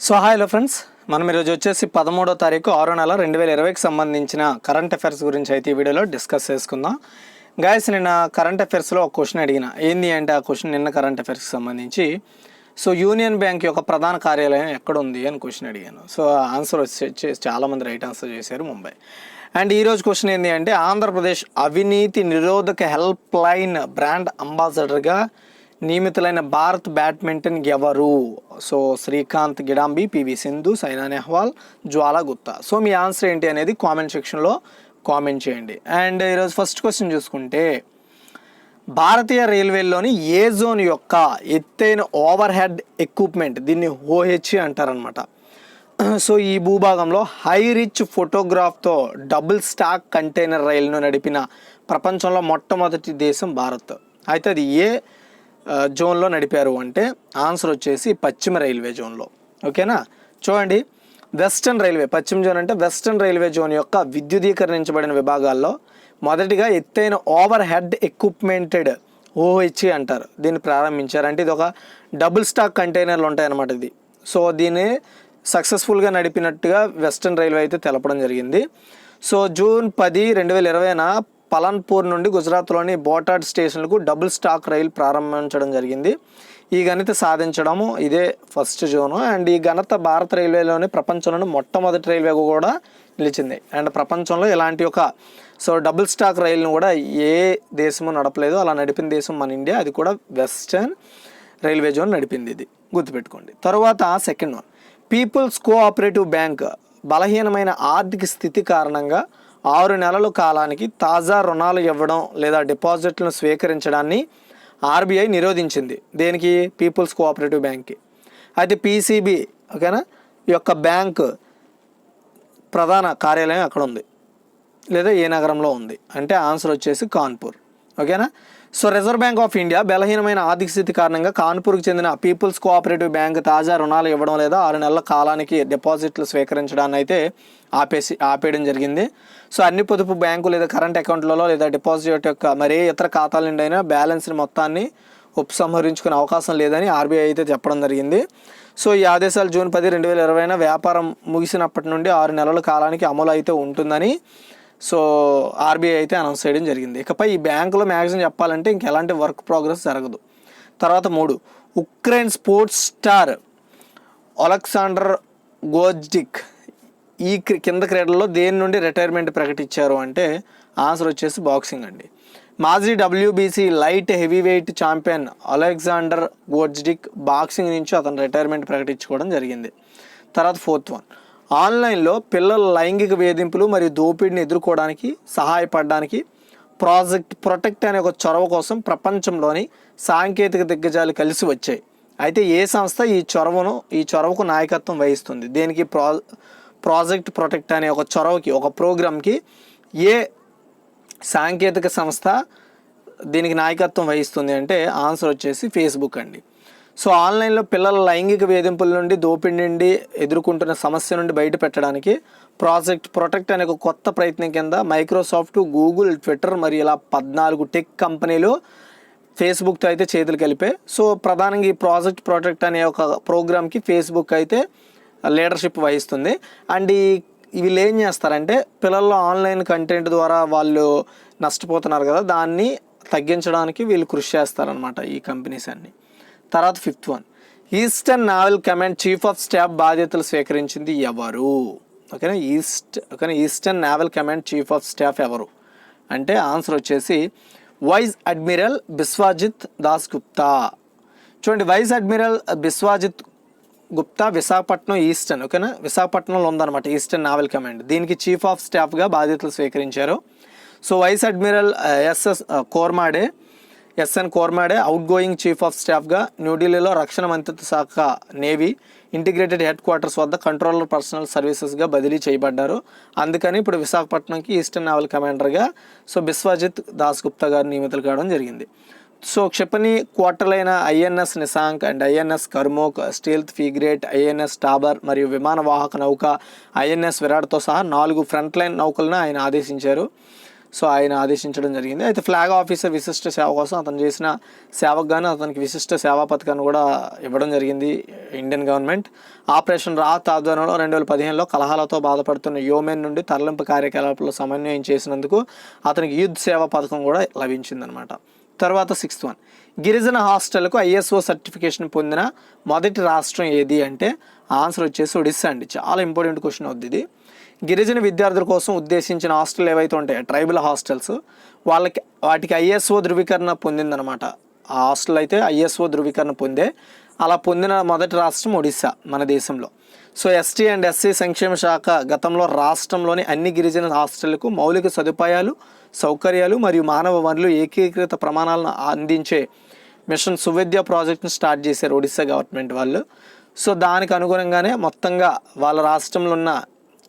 So hi friends, మనం ఈరోజు వచ్చేసి 13వ తారీఖు 6వ నెల 2020కి సంబంధించిన కరెంట్ అఫైర్స్ గురించి అయితే ఈ వీడియోలో డిస్కస్ చేసుకుందాం. గైస్, నిన్న కరెంట్ అఫైర్స్లో ఒక క్వశ్చన్ అడిగిన. ఏంది అంటే ఆ క్వశ్చన్ నిన్న కరెంట్ అఫైర్స్కి సంబంధించి సో యూనియన్ బ్యాంక్ యొక్క ప్రధాన కార్యాలయం ఎక్కడ ఉంది అని క్వశ్చన్ అడిగాను. సో ఆన్సర్ వచ్చి చాలామంది రైట్ ఆన్సర్ చేశారు, ముంబై. అండ్ ఈరోజు క్వశ్చన్ ఏంటి అంటే ఆంధ్రప్రదేశ్ అవినీతి నిరోధక హెల్ప్ లైన్ బ్రాండ్ అంబాసిడర్గా నియమితులైన భారత్ బ్యాడ్మింటన్ ఎవరు? సో శ్రీకాంత్ గిడాంబి, పివి సింధు, సైనా నెహ్వాల్, జ్వాలా గుప్తా. సో మీ ఆన్సర్ ఏంటి అనేది కామెంట్ సెక్షన్లో కామెంట్ చేయండి. అండ్ ఈరోజు ఫస్ట్ క్వశ్చన్ చూసుకుంటే భారతీయ రైల్వేలోని ఏ జోన్ యొక్క ఎత్తైన ఓవర్ హెడ్ ఎక్విప్మెంట్, దీన్ని OH అంటారనమాట. సో ఈ భూభాగంలో హై రిచ్ ఫోటోగ్రాఫ్తో డబుల్ స్టాక్ కంటైనర్ రైలును నడిపిన ప్రపంచంలో మొట్టమొదటి దేశం భారత్. అయితే అది ఏ జోన్లో నడిపారు అంటే ఆన్సర్ వచ్చేసి పశ్చిమ రైల్వే జోన్లో. ఓకేనా, చూడండి, వెస్టర్న్ రైల్వే, పశ్చిమ జోన్ అంటే వెస్టర్న్ రైల్వే జోన్ యొక్క విద్యుదీకరించబడిన విభాగాల్లో మొదటిగా ఎత్తైన ఓవర్ హెడ్ ఎక్విప్మెంటెడ్ OH అంటారు. దీన్ని ప్రారంభించారు. అంటే ఇది ఒక డబుల్ స్టాక్ కంటైనర్లు ఉంటాయన్నమాట ఇది. సో దీన్ని సక్సెస్ఫుల్గా నడిపినట్టుగా వెస్టర్న్ రైల్వే అయితే తెలపడం జరిగింది. సో జూన్ 10, 2020న పలన్పూర్ నుండి గుజరాత్లోని బోటాడ్ స్టేషన్లకు డబుల్ స్టాక్ రైలు ప్రారంభించడం జరిగింది. ఈ ఘనత సాధించడము ఇదే ఫస్ట్ జోను. అండ్ ఈ ఘనత భారత రైల్వేలోని ప్రపంచంలోని మొట్టమొదటి రైల్వే కూడా నిలిచింది. అండ్ ప్రపంచంలో ఇలాంటి ఒక డబుల్ స్టాక్ రైలును కూడా ఏ దేశము నడపలేదు. అలా నడిపిన దేశం మన ఇండియా. అది కూడా వెస్టర్న్ రైల్వే జోన్ నడిపింది. ఇది గుర్తుపెట్టుకోండి. తర్వాత second one, people's cooperative bank బలహీనమైన ఆర్థిక స్థితి కారణంగా 6 నెలల కాలానికి తాజా రుణాలు ఇవ్వడం లేదా డిపాజిట్లను స్వీకరించడాన్ని RBI నిరోధించింది. దేనికి? పీపుల్స్ కోఆపరేటివ్ బ్యాంక్కి. అయితే PCB, ఓకేనా, ఈ యొక్క బ్యాంక్ ప్రధాన కార్యాలయం ఎక్కడ ఉంది లేదా ఏ నగరంలో ఉంది అంటే ఆన్సర్ వచ్చేసి కాన్పూర్. ఓకేనా. So reserve bank of India బలహీనమైన ఆర్థిక స్థితి కారణంగా కాన్పూర్కి చెందిన పీపుల్స్ కోఆపరేటివ్ బ్యాంక్ తాజా రుణాలు ఇవ్వడం లేదా 6 నెలల కాలానికి డిపాజిట్లు స్వీకరించడాన్ని అయితే ఆపేయడం జరిగింది. సో అన్ని పొదుపు బ్యాంకు లేదా కరెంట్ అకౌంట్లలో లేదా డిపాజిట్ యొక్క మరే ఇతర ఖాతాల నుండి అయినా బ్యాలెన్స్ని మొత్తాన్ని ఉపసంహరించుకునే అవకాశం లేదని RBI అయితే చెప్పడం జరిగింది. సో ఈ ఆదేశాలు జూన్ 10, 2020న వ్యాపారం ముగిసినప్పటి నుండి 6 నెలల కాలానికి అమలు అయితే ఉంటుందని సో RBI అయితే అనౌన్స్ చేయడం జరిగింది. ఇకపై ఈ బ్యాంకులో మ్యాక్సిమం చెప్పాలంటే ఇంకెలాంటి వర్క్ ప్రోగ్రెస్ జరగదు. తర్వాత 3, ఉక్రెయిన్ స్పోర్ట్స్ స్టార్ ఒలెక్సాండర్ గోజ్డిక్ ఈ కింద క్రీడల్లో దేని నుండి రిటైర్మెంట్ ప్రకటించారు అంటే ఆన్సర్ వచ్చేసి బాక్సింగ్ అండి. మాజీ WBC light heavyweight champion Alexander Gozdyk boxing నుంచి అతను రిటైర్మెంట్ ప్రకటించుకోవడం జరిగింది. తర్వాత ఫోర్త్ వన్, ఆన్లైన్లో పిల్లల లైంగిక వేధింపులు మరియు దోపిడీని ఎదుర్కోవడానికి సహాయపడడానికి ప్రాజెక్ట్ ప్రొటెక్ట్ అనే ఒక చొరవ కోసం ప్రపంచంలోని సాంకేతిక దిగ్గజాలు కలిసి వచ్చాయి. అయితే ఏ సంస్థ ఈ చొరవకు నాయకత్వం వహిస్తుంది? దేనికి? ప్రాజెక్ట్ ప్రొటెక్ట్ అనే ఒక చొరవకి, ఒక ప్రోగ్రామ్కి ఏ సాంకేతిక సంస్థ దీనికి నాయకత్వం వహిస్తుంది అంటే ఆన్సర్ వచ్చేసి ఫేస్బుక్ అండి. సో ఆన్లైన్లో పిల్లల లైంగిక వేధింపుల నుండి, దోపిడీ నుండి ఎదుర్కొంటున్న సమస్య నుండి బయట పెట్టడానికి ప్రాజెక్ట్ ప్రొటెక్ట్ అనే ఒక కొత్త ప్రయత్నం కింద మైక్రోసాఫ్ట్, గూగుల్, ట్విట్టర్ మరియు ఇలా 14 టెక్ కంపెనీలు ఫేస్బుక్తో అయితే చేతులు కలిపాయి. సో ప్రధానంగా ఈ ప్రాజెక్ట్ ప్రొటెక్ట్ అనే ఒక ప్రోగ్రామ్కి ఫేస్బుక్ అయితే లీడర్షిప్ వహిస్తుంది. అండ్ వీళ్ళు ఏం చేస్తారంటే పిల్లల్లో ఆన్లైన్ కంటెంట్ ద్వారా వాళ్ళు నష్టపోతున్నారు కదా, దాన్ని తగ్గించడానికి వీళ్ళు కృషి చేస్తారనమాట ఈ కంపెనీస్ అన్నీ. తర్వాత fifth one, eastern naval command chief of staff బాధ్యతలు స్వీకరించింది ఎవరు? ఓకేనా, eastern naval command chief of staff ఎవరు అంటే ఆన్సర్ వచ్చేసి వైస్ అడ్మిరల్ బిస్వాజిత్ దాస్ గుప్తా. చూడండి, vice admiral Biswajit Gupta Visakhapatnam eastern, ఓకేనా, విశాఖపట్నంలో ఉందన్నమాట ఈస్టర్న్ నావల్ కమాండ్. దీనికి చీఫ్ ఆఫ్ స్టాఫ్గా బాధ్యతలు స్వీకరించారు. So vice admiral SN Kormade outgoing chief of స్టాఫ్గా న్యూఢిల్లీలో రక్షణ మంత్రిత్వ శాఖ నేవీ ఇంటిగ్రేటెడ్ హెడ్ క్వార్టర్స్ వద్ద కంట్రోలర్ పర్సనల్ సర్వీసెస్గా బదిలీ చేయబడ్డారు. అందుకని ఇప్పుడు విశాఖపట్నంకి ఈస్టర్న్ నావల్ కమాండర్గా సో బిస్వాజిత్ దాస్ గుప్తా గారు నియమితులు కావడం జరిగింది. సో క్షిపణి క్వార్టర్లైన INS Nishank and INS Karmuk, stealth frigate, INS Tabar మరియు విమాన వాహక నౌక INS విరాట్తో సహా 4 ఫ్రంట్ లైన్ నౌకలను ఆయన ఆదేశించారు. సో ఆయన ఆదేశించడం జరిగింది. అయితే ఫ్లాగ్ ఆఫీసర్ విశిష్ట సేవ కోసం అతను చేసిన సేవకు గాను అతనికి విశిష్ట సేవా పథకాన్ని కూడా ఇవ్వడం జరిగింది ఇండియన్ గవర్నమెంట్. ఆపరేషన్ రాహత్ ఆధ్వర్యంలో 2015లో కలహాలతో బాధపడుతున్న యోమెన్ నుండి తరలింపు కార్యకలాపాలు సమన్వయం చేసినందుకు అతనికి యుద్ధ్ సేవా పథకం కూడా లభించిందనమాట. తర్వాత 6th వన్, గిరిజన హాస్టల్కు ISO సర్టిఫికేషన్ పొందిన మొదటి రాష్ట్రం ఏది అంటే ఆన్సర్ వచ్చేసి ఒడిస్సా అండి. చాలా ఇంపార్టెంట్ క్వశ్చన్ అవుద్ది ఇది. గిరిజన విద్యార్థుల కోసం ఉద్దేశించిన హాస్టల్ ఏవైతే ఉంటాయో ట్రైబల్ హాస్టల్స్ వాటికి ISO ధృవీకరణ పొందిందనమాట. ఆ హాస్టల్ అయితే ISO ధృవీకరణ పొందే. అలా పొందిన మొదటి రాష్ట్రం ఒడిస్సా మన దేశంలో. సో ST అండ్ SC సంక్షేమ శాఖ గతంలో రాష్ట్రంలోని అన్ని గిరిజన హాస్టళ్లకు మౌలిక సదుపాయాలు, సౌకర్యాలు మరియు మానవ వనరులు ఏకీకృత ప్రమాణాలను అందించే మిషన్ సువిద్య ప్రాజెక్ట్ని స్టార్ట్ చేశారు ఒడిస్సా గవర్నమెంట్ వాళ్ళు. సో దానికి అనుగుణంగానే మొత్తంగా వాళ్ళ రాష్ట్రంలో ఉన్న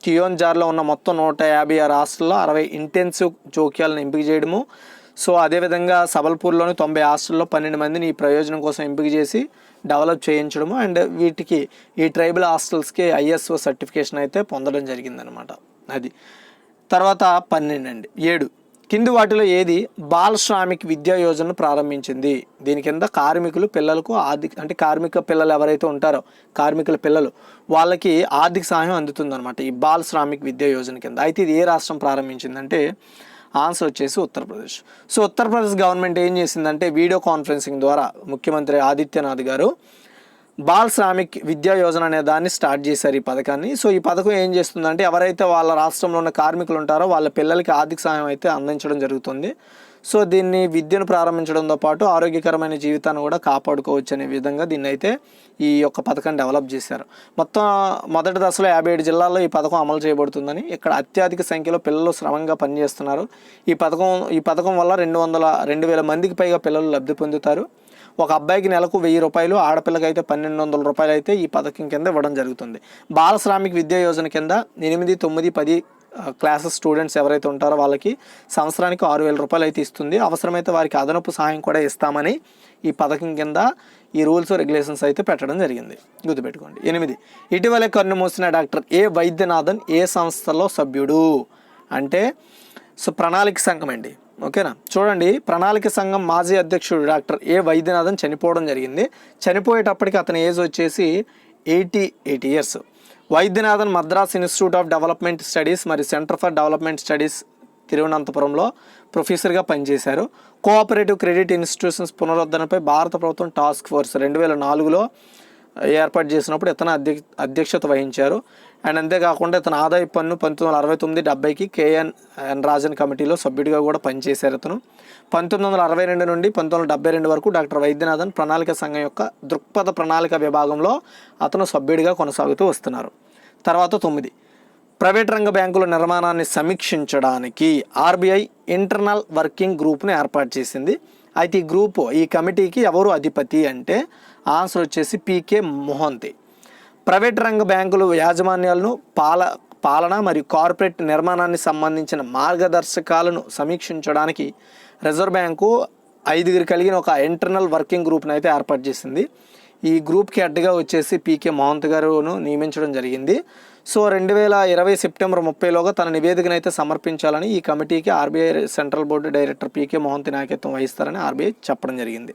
కియోన్జార్లో ఉన్న మొత్తం 156 హాస్టల్లో 60 ఇంటెన్సివ్ జోక్యాలను ఎంపిక చేయడము. సో అదేవిధంగా సబల్పూర్లోని 90 హాస్టల్లో 12 మందిని ఈ ప్రయోజనం కోసం ఎంపిక చేసి డెవలప్ చేయించడము. అండ్ వీటికి ఈ ట్రైబల్ హాస్టల్స్కి ISO సర్టిఫికేషన్ అయితే పొందడం జరిగిందనమాట. అది తర్వాత 12 అండి. 7, కింది వాటిలో ఏది బాల్ శ్రామిక్ విద్యా యోజనను ప్రారంభించింది? దీని కింద కార్మికులు పిల్లలకు అంటే కార్మిక పిల్లలు ఎవరైతే ఉంటారో కార్మికుల పిల్లలు వాళ్ళకి ఆర్థిక సహాయం అందుతుందన్నమాట ఈ బాల్ శ్రామిక్ విద్యా యోజన కింద. అయితే ఇది ఏ రాష్ట్రం ప్రారంభించిందంటే ఆన్సర్ వచ్చేసి ఉత్తరప్రదేశ్. సో ఉత్తరప్రదేశ్ గవర్నమెంట్ ఏం చేసిందంటే వీడియో కాన్ఫరెన్సింగ్ ద్వారా ముఖ్యమంత్రి ఆదిత్యనాథ్ గారు బాల్ శ్రామిక్ విద్యా యోజన అనే దాన్ని స్టార్ట్ చేశారు ఈ పథకాన్ని. సో ఈ పథకం ఏం చేస్తుందంటే ఎవరైతే వాళ్ళ రాష్ట్రంలో ఉన్న కార్మికులు ఉంటారో వాళ్ళ పిల్లలకి ఆర్థిక సహాయం అయితే అందించడం జరుగుతుంది. సో దీన్ని విద్యను ప్రారంభించడంతో పాటు ఆరోగ్యకరమైన జీవితాన్ని కూడా కాపాడుకోవచ్చు అనే విధంగా దీన్ని అయితే ఈ యొక్క పథకాన్ని డెవలప్ చేశారు. మొత్తం మొదటి దశలో 57 జిల్లాల్లో ఈ పథకం అమలు చేయబడుతుందని, ఇక్కడ అత్యధిక సంఖ్యలో పిల్లలు శ్రమంగా పనిచేస్తున్నారు. ఈ పథకం వల్ల 2,000 మందికి పైగా పిల్లలు లబ్ధి పొందుతారు. ఒక అబ్బాయికి నెలకు 1,000 రూపాయలు, ఆడపిల్లకి అయితే 1,200 రూపాయలు అయితే ఈ పథకం కింద ఇవ్వడం జరుగుతుంది. బాల శ్రామిక్ విద్యా యోజన కింద 8, 9, 10 క్లాసెస్ స్టూడెంట్స్ ఎవరైతే ఉంటారో వాళ్ళకి సంవత్సరానికి 6,000 రూపాయలు అయితే ఇస్తుంది. అవసరమైతే వారికి అదనపు సహాయం కూడా ఇస్తామని ఈ పథకం కింద ఈ రూల్స్ రెగ్యులేషన్స్ అయితే పెట్టడం జరిగింది. గుర్తుపెట్టుకోండి. 8, ఇటీవలే కన్ను మూసిన డాక్టర్ A వైద్యనాథన్ ఏ సంస్థలో సభ్యుడు అంటే సో ప్రణాళిక సంఘం అండి. ఓకేనా, చూడండి, ప్రణాళిక సంఘం మాజీ అధ్యక్షుడు డాక్టర్ A వైద్యనాథన్ చనిపోవడం జరిగింది. చనిపోయేటప్పటికి అతని ఏజ్ వచ్చేసి 88 years. Vaidyanathan Madras institute of development studies మరియు సెంటర్ ఫర్ డెవలప్మెంట్ స్టడీస్ తిరువనంతపురంలో ప్రొఫెసర్గా పనిచేశారు. కోఆపరేటివ్ క్రెడిట్ ఇన్స్టిట్యూషన్స్ పునరుద్ధరణపై భారత ప్రభుత్వం టాస్క్ ఫోర్స్ 2004లో ఏర్పాటు చేసినప్పుడు ఇతను అధ్యక్షత వహించారు. అండ్ అంతేకాకుండా ఇతను ఆదాయ పన్ను 1969-70కి KN రాజన్ కమిటీలో సభ్యుడిగా కూడా పనిచేశారు. ఇతను 1962 నుండి 1972 వరకు డాక్టర్ వైద్యనాథన్ ప్రణాళిక సంఘం యొక్క దృక్పథ ప్రణాళిక విభాగంలో అతను సభ్యుడిగా కొనసాగుతూ వస్తున్నారు. తర్వాత 9, ప్రైవేట్ రంగ బ్యాంకుల నిర్మాణాన్ని సమీక్షించడానికి RBI ఇంటర్నల్ వర్కింగ్ గ్రూప్ని ఏర్పాటు చేసింది. అయితే ఈ కమిటీకి ఎవరు అధిపతి అంటే ఆన్సర్ వచ్చేసి PK మొహంతి. ప్రైవేట్ రంగ బ్యాంకుల యాజమాన్యాలను పాలన మరియు కార్పొరేట్ నిర్మాణాన్ని సంబంధించిన మార్గదర్శకాలను సమీక్షించడానికి రిజర్వ్ బ్యాంకు 5 కలిగిన ఒక ఇంటర్నల్ వర్కింగ్ గ్రూప్ని అయితే ఏర్పాటు చేసింది. ఈ గ్రూప్కి హెడ్గా వచ్చేసి PK మొహంతి గారును నియమించడం జరిగింది. సో 2020 సెప్టెంబర్ 30లోగా తన నివేదికను అయితే సమర్పించాలని ఈ కమిటీకి RBI central board director PK Mohanty నాయకత్వం వహిస్తారని RBI చెప్పడం జరిగింది.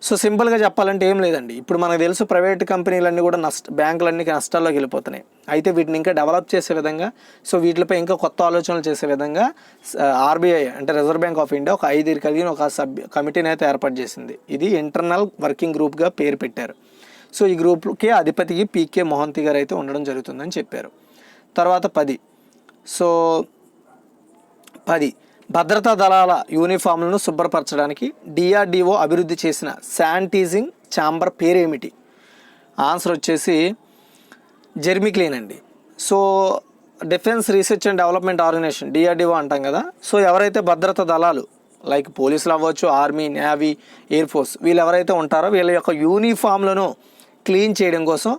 సో సింపుల్గా చెప్పాలంటే ఏం లేదండి, ఇప్పుడు మనకు తెలుసు ప్రైవేట్ కంపెనీలన్నీ కూడా బ్యాంకులన్నీ నష్టాల్లోకి వెళ్ళిపోతున్నాయి. అయితే వీటిని ఇంకా డెవలప్ చేసే విధంగా, సో వీటిపై ఇంకా కొత్త ఆలోచనలు చేసే విధంగా RBI అంటే రిజర్వ్ బ్యాంక్ ఆఫ్ ఇండియా ఒక 5 కలిగిన ఒక కమిటీని అయితే ఏర్పాటు చేసింది. ఇది ఇంటర్నల్ వర్కింగ్ గ్రూప్గా పేరు పెట్టారు. సో ఈ గ్రూప్కి అధిపతికి PK మొహంతి గారు అయితే ఉండడం జరుగుతుందని చెప్పారు. తర్వాత 10 భద్రతా దళాల యూనిఫామ్లను శుభ్రపరచడానికి DRDO అభివృద్ధి చేసిన శానిటైజింగ్ ఛాంబర్ పేరేమిటి? ఆన్సర్ వచ్చేసి జెర్మీ క్లీన్ అండి. So defence research and development organisation DRDO అంటాం కదా. సో ఎవరైతే భద్రతా దళాలు లైక్ పోలీసులు అవ్వచ్చు, ఆర్మీ, నేవీ, ఎయిర్ ఫోర్స్ వీళ్ళు ఎవరైతే ఉంటారో వీళ్ళ యొక్క యూనిఫామ్లను క్లీన్ చేయడం కోసం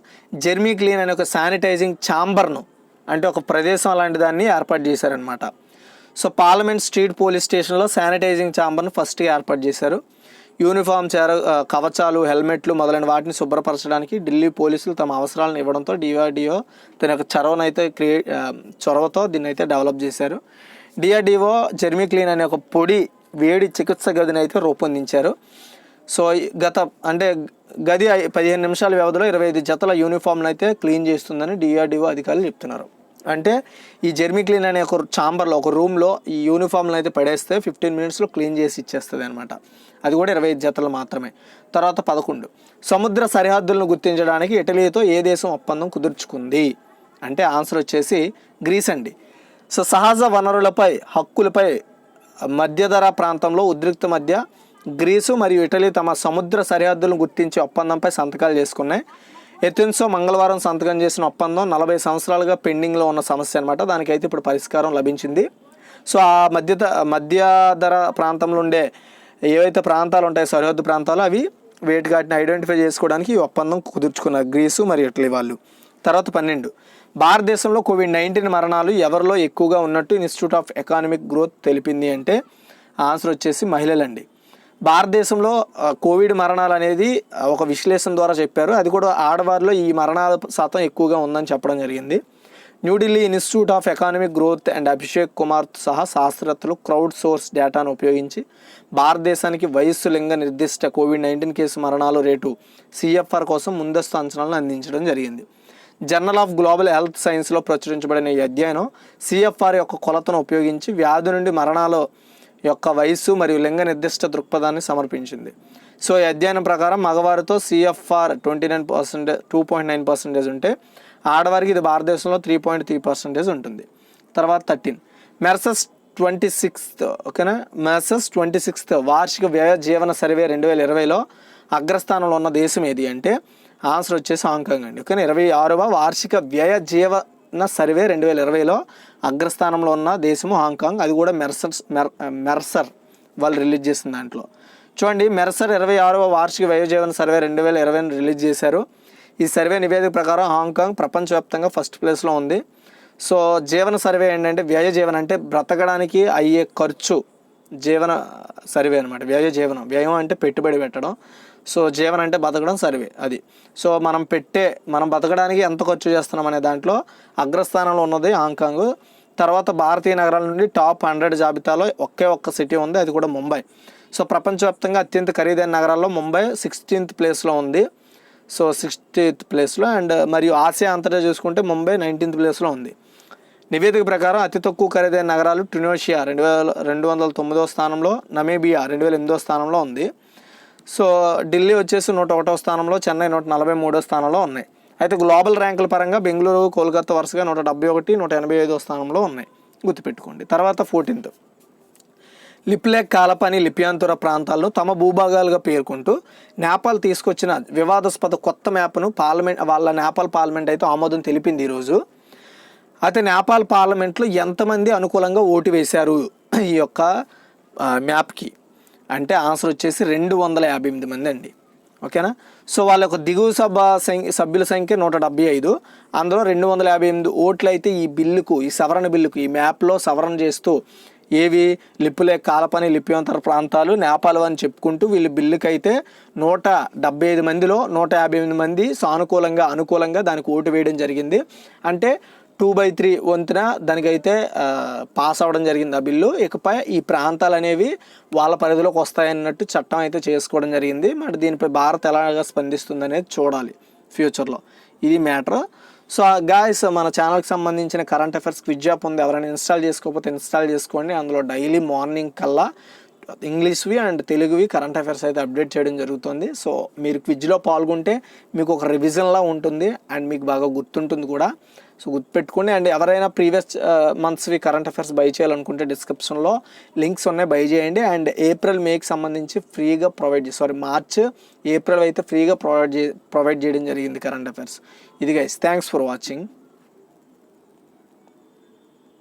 జెర్మీ క్లీన్ అనే ఒక శానిటైజింగ్ ఛాంబర్ను అంటే ఒక ప్రదేశం అలాంటి దాన్ని ఏర్పాటు చేశారనమాట. సో పార్లమెంట్ స్ట్రీట్ పోలీస్ స్టేషన్లో శానిటైజింగ్ ఛాంబర్ను ఫస్ట్గా ఏర్పాటు చేశారు. యూనిఫామ్, కవచాలు, హెల్మెట్లు మొదలైన వాటిని శుభ్రపరచడానికి ఢిల్లీ పోలీసులు తమ అవసరాలను ఇవ్వడంతో DRDO తన యొక్క చొరవతో దీన్ని అయితే డెవలప్ చేశారు. డిఆర్డిఓ జెర్మిక్లీన్ అనే ఒక పొడి వేడి చికిత్స గదిని అయితే రూపొందించారు. సో గది 15 నిమిషాల వ్యవధిలో 25 జతల యూనిఫామ్ను అయితే క్లీన్ చేస్తుందని డిఆర్డిఓ అధికారులు చెప్తున్నారు. అంటే ఈ జెర్మిక్లీన్ అనే ఒక ఛాంబర్లో, ఒక రూమ్లో ఈ యూనిఫామ్లు అయితే పడేస్తే 15 మినిట్స్లో క్లీన్ చేసి ఇచ్చేస్తుంది అనమాట. అది కూడా 25 జతలు మాత్రమే. తర్వాత 11, సముద్ర సరిహద్దులను గుర్తించడానికి ఇటలీతో ఏ దేశం ఒప్పందం కుదుర్చుకుంది అంటే ఆన్సర్ వచ్చేసి గ్రీస్ అండి. సో సహజ వనరులపై హక్కులపై మధ్యధరా ప్రాంతంలో ఉద్రిక్త మధ్య గ్రీసు మరియు ఇటలీ తమ సముద్ర సరిహద్దులను గుర్తించే ఒప్పందంపై సంతకాలు చేసుకున్నాయి. ఎథెన్స్లో మంగళవారం సంతకం చేసిన ఒప్పందం 40 సంవత్సరాలుగా పెండింగ్లో ఉన్న సమస్య అనమాట. దానికైతే ఇప్పుడు పరిష్కారం లభించింది. సో ఆ మధ్యధర ప్రాంతంలో ఉండే ఏవైతే ప్రాంతాలు ఉంటాయో సరిహద్దు ప్రాంతాలు, అవి వాటిని ఐడెంటిఫై చేసుకోవడానికి ఈ ఒప్పందం కుదుర్చుకున్నారు గ్రీసు మరియు ఇటలీ వాళ్ళు. తర్వాత 12, భారతదేశంలో కోవిడ్-19 మరణాలు ఎవరిలో ఎక్కువగా ఉన్నట్టు ఇన్స్టిట్యూట్ ఆఫ్ ఎకనామిక్ గ్రోత్ తెలిపింది అంటే ఆన్సర్ వచ్చేసి మహిళలండి. భారతదేశంలో కోవిడ్ మరణాలు అనేది ఒక విశ్లేషణ ద్వారా చెప్పారు. అది కూడా ఆడవారిలో ఈ మరణాల శాతం ఎక్కువగా ఉందని చెప్పడం జరిగింది. New Delhi institute of economic growth and Abhishek Kumar సహా శాస్త్రవేత్తలు క్రౌడ్ సోర్స్ డేటాను ఉపయోగించి భారతదేశానికి వయస్సు లింగ నిర్దిష్ట కోవిడ్-19 కేసు మరణాల రేటు CFR కోసం ముందస్తు అంచనాలను అందించడం జరిగింది. జర్నల్ ఆఫ్ గ్లోబల్ హెల్త్ సైన్స్లో ప్రచురించబడిన ఈ అధ్యయనం CFR యొక్క కొలతను ఉపయోగించి వ్యాధి నుండి మరణాల యొక్క వయస్సు మరియు లింగ నిర్దిష్ట దృక్పథాన్ని సమర్పించింది. సో ఈ అధ్యయనం ప్రకారం మగవారితో CFR 2.9% ఉంటే ఆడవారికి ఇది భారతదేశంలో 3.3% ఉంటుంది. తర్వాత 13, మెర్సర్స్ 26th ఓకేనా మెర్సర్స్ 26th వార్షిక వ్యయ జీవన సర్వే 2020లో అగ్రస్థానంలో ఉన్న దేశం ఏది అంటే ఆన్సర్ వచ్చేసి హాంకాంగ్ అండి. ఓకేనా 26వ వార్షిక వ్యయ జీవన సర్వే 2020లో అగ్రస్థానంలో ఉన్న దేశము హాంకాంగ్. అది కూడా మెర్సర్ వాళ్ళు రిలీజ్ చేసిన దాంట్లో చూడండి. మెర్సర్ 26వ వార్షిక వ్యయ జీవన సర్వే 2020 రిలీజ్ చేశారు. ఈ సర్వే నివేదిక ప్రకారం హాంకాంగ్ ప్రపంచవ్యాప్తంగా ఫస్ట్ ప్లేస్లో ఉంది. సో జీవన సర్వే ఏంటంటే వ్యయ జీవన అంటే బ్రతకడానికి అయ్యే ఖర్చు జీవన సర్వే అనమాట. వ్యయం అంటే పెట్టుబడి పెట్టడం, సో జీవన అంటే బతకడం, సర్వే అది. సో మనం బతకడానికి ఎంత ఖర్చు చేస్తున్నాం అనే దాంట్లో అగ్రస్థానంలో ఉన్నది హాంకాంగ్. తర్వాత భారతీయ నగరాల నుండి టాప్ 100 జాబితాలో ఒక్క సిటీ ఉంది, అది కూడా ముంబై. సో ప్రపంచవ్యాప్తంగా అత్యంత ఖరీదైన నగరాల్లో ముంబై 16th ప్లేస్లో ఉంది. సో 60th ప్లేస్లో. అండ్ మరియు ఆసియా అంతటా చూసుకుంటే ముంబై 19th ప్లేస్లో ఉంది. నివేదిక ప్రకారం అతి తక్కువ ఖరీదైన నగరాలు ట్యునీషియా 209వ స్థానంలో, నమీబియా 2008వ స్థానంలో ఉంది. సో ఢిల్లీ వచ్చేసి 101వ స్థానంలో, చెన్నై 143వ స్థానంలో ఉన్నాయి. అయితే గ్లోబల్ ర్యాంకుల పరంగా బెంగళూరు, కోల్కతా వరుసగా 171, 185వ స్థానంలో ఉన్నాయి, గుర్తుపెట్టుకోండి. తర్వాత 14th, లిప్లేక్ కాలపని లిప్యాంతుర ప్రాంతాలను తమ భూభాగాలుగా పేర్కొంటూ నేపాల్ తీసుకొచ్చిన వివాదాస్పద కొత్త మ్యాప్ను నేపాల్ పార్లమెంట్ అయితే ఆమోదం తెలిపింది ఈరోజు. అయితే నేపాల్ పార్లమెంట్లో ఎంతమంది అనుకూలంగా ఓటు వేశారు ఈ యొక్క మ్యాప్కి అంటే ఆన్సర్ వచ్చేసి 258 మంది అండి. ఓకేనా. సో వాళ్ళ యొక్క దిగువ సభ్యుల సంఖ్య 175, అందులో 258 ఓట్లు అయితే ఈ సవరణ బిల్లుకు ఈ మ్యాప్లో సవరణ చేస్తూ ఏవి లిప్పులేక్ కాలపని లిప్యాంతర ప్రాంతాలు నేపాల్ అని చెప్పుకుంటూ వీళ్ళు బిల్లుకైతే 175 మందిలో 158 మంది అనుకూలంగా దానికి ఓటు వేయడం జరిగింది. అంటే 2/3 వంతున దానికైతే పాస్ అవ్వడం జరిగింది ఆ బిల్లు. ఇకపై ఈ ప్రాంతాలు అనేవి వాళ్ళ పరిధిలోకి వస్తాయన్నట్టు చట్టం అయితే చేసుకోవడం జరిగింది. మరి దీనిపై భారత్ ఎలాగా స్పందిస్తుంది అనేది చూడాలి ఫ్యూచర్లో. ఇది మ్యాటర్. సో గాయస్, మన ఛానల్కి సంబంధించిన కరెంట్ అఫైర్స్ క్విజ్ యాప్ ఉంది, ఎవరైనా ఇన్స్టాల్ చేసుకోకపోతే ఇన్స్టాల్ చేసుకోండి. అందులో డైలీ మార్నింగ్ కల్లా ఇంగ్లీష్వి అండ్ తెలుగువి కరెంట్ అఫైర్స్ అయితే అప్డేట్ చేయడం జరుగుతుంది. సో మీరు క్విజ్లో పాల్గొంటే మీకు ఒక రివిజన్లా ఉంటుంది అండ్ మీకు బాగా గుర్తుంటుంది కూడా. సో గుర్తుపెట్టుకోండి. అండ్ ఎవరైనా ప్రీవియస్ మంత్స్వి కరెంట్ అఫైర్స్ బై చేయాలనుకుంటే డిస్క్రిప్షన్లో లింక్స్ ఉన్నాయి, బై చేయండి. అండ్ మేకి సంబంధించి ఫ్రీగా మార్చ్ ఏప్రిల్ అయితే ఫ్రీగా ప్రొవైడ్ చేయడం జరిగింది కరెంట్ అఫైర్స్. ఇది గైస్, థ్యాంక్స్ ఫర్ వాచింగ్.